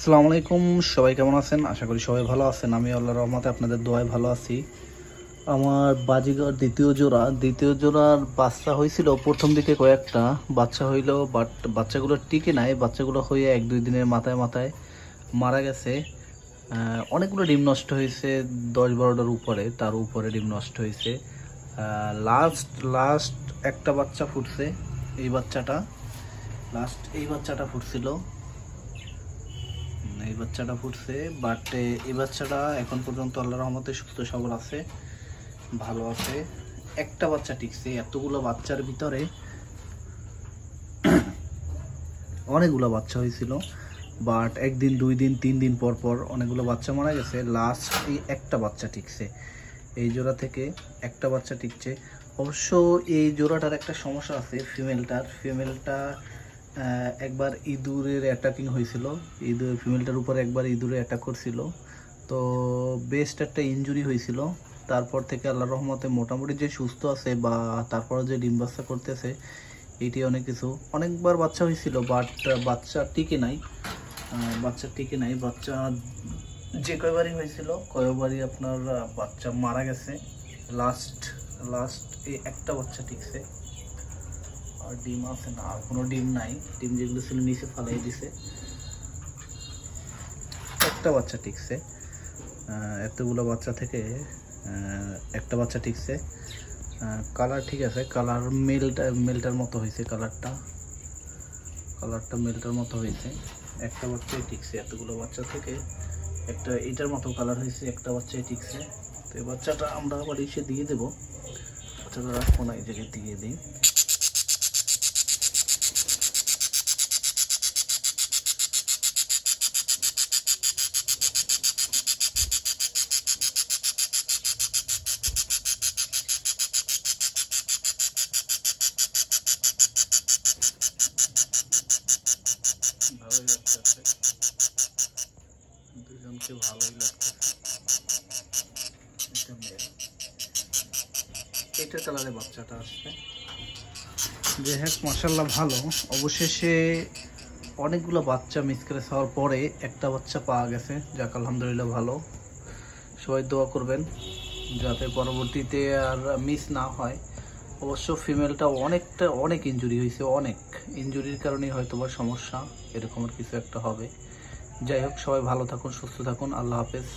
আসসালামু আলাইকুম, সবাই কেমন আছেন? আশা করি সবাই ভালো আছেন। আমি আল্লাহর রহমতে আপনাদের দোয়ায় ভালো আছি। আমার বাজিগর দ্বিতীয় জোড়ার বাচ্চা হয়েছিল প্রথম দিকে, কয়েকটা বাচ্চা হইলো, বাট বাচ্চাগুলো টিকে নাই। বাচ্চাগুলো হয়ে 1-2 দিনের মাথায় মাথায় মারা গেছে। অনেকগুলো ডিম নষ্ট হয়েছে, 10-12টার উপরে, তার উপরে ডিম নষ্ট হয়েছে। লাস্ট লাস্ট একটা বাচ্চা ফুটছে। এই বাচ্চাটা ফুটছিল, এই বাচ্চাটা ফুটছে। বাট এই বাচ্চাটা এখন পর্যন্ত আল্লাহর রহমতে সুস্থ সবল আছে, ভালো আছে। একটা বাচ্চা টিকছে। এতগুলো বাচ্চার ভিতরে অনেকগুলো বাচ্চা হয়েছিল, বাট 1 দিন 2 দিন 3 দিন পর পর অনেকগুলো বাচ্চা মারা গেছে। লাস্ট এই একটা বাচ্চা টিকছে, এই জোড়া থেকে একটা বাচ্চা টিকছে। অবশ্য এই জোড়াটার একটা সমস্যা আছে, ফিমেলটা একবার ইঁদুরের অ্যাটাকিং হয়েছিল, ফিমেলটার উপরে একবার ইঁদুরে অ্যাটাক করছিল, তো বেস্ট একটা ইনজুরি হয়েছিল। তারপর থেকে আল্লাহর রহমতে মোটামুটি যে সুস্থ আছে, বা তারপরে যে ডিম বাচ্চা করতেছে, এইটি অনেক কিছু। অনেকবার বাচ্চা হয়েছিল, বাট বাচ্চা টিকে নাই। বাচ্চা যে কয়বারই হয়েছিল, কয়বারই আপনার বাচ্চা মারা গেছে। লাস্ট লাস্ট এই একটা বাচ্চা টিকছে। আর ডিম আছে না, আর কোনো ডিম নাই। ডিম যেগুলো ছিল নিচে ফালাই দিছে। একটা বাচ্চা টিকছে, এতগুলো বাচ্চা থেকে একটা বাচ্চা টিকছে। কালার ঠিক আছে, কালার মেলটার মতো হয়েছে, কালারটা মেলটার মতো হয়েছে। একটা বাচ্চাই টিকছে এতগুলো বাচ্চা থেকে, একটা এটার মতো কালার হয়েছে, একটা বাচ্চাই টিকছে। তো এই বাচ্চাটা আমরা আবার এসে দিয়ে দেবো, বাচ্চাটা রাখবো না, এই জায়গায় দিয়ে দিই। ভালোই লাগতেছে, দুজনকে ভালোই লাগতেছে। এটা কালারে বাচ্চাটা আসবে। যে হ্যাঁ, মাশাআল্লাহ ভালো। অবশেষে অনেকগুলো বাচ্চা মিস করে খাওয়ার পরে একটা বাচ্চা পাওয়া গেছে, যাক আলহামদুলিল্লাহ ভালো। সবাই দোয়া করবেন যাতে পরবর্তীতে আর মিস না হয়। অবশ্য ফিমেলটা অনেক ইনজুরি হয়েছে, অনেক ইনজুরির কারণেই হয়তো বা সমস্যা, এরকম কিছু একটা হবে। যাই হোক, সবাই ভালো থাকুন, সুস্থ থাকুন। আল্লাহ হাফেজ।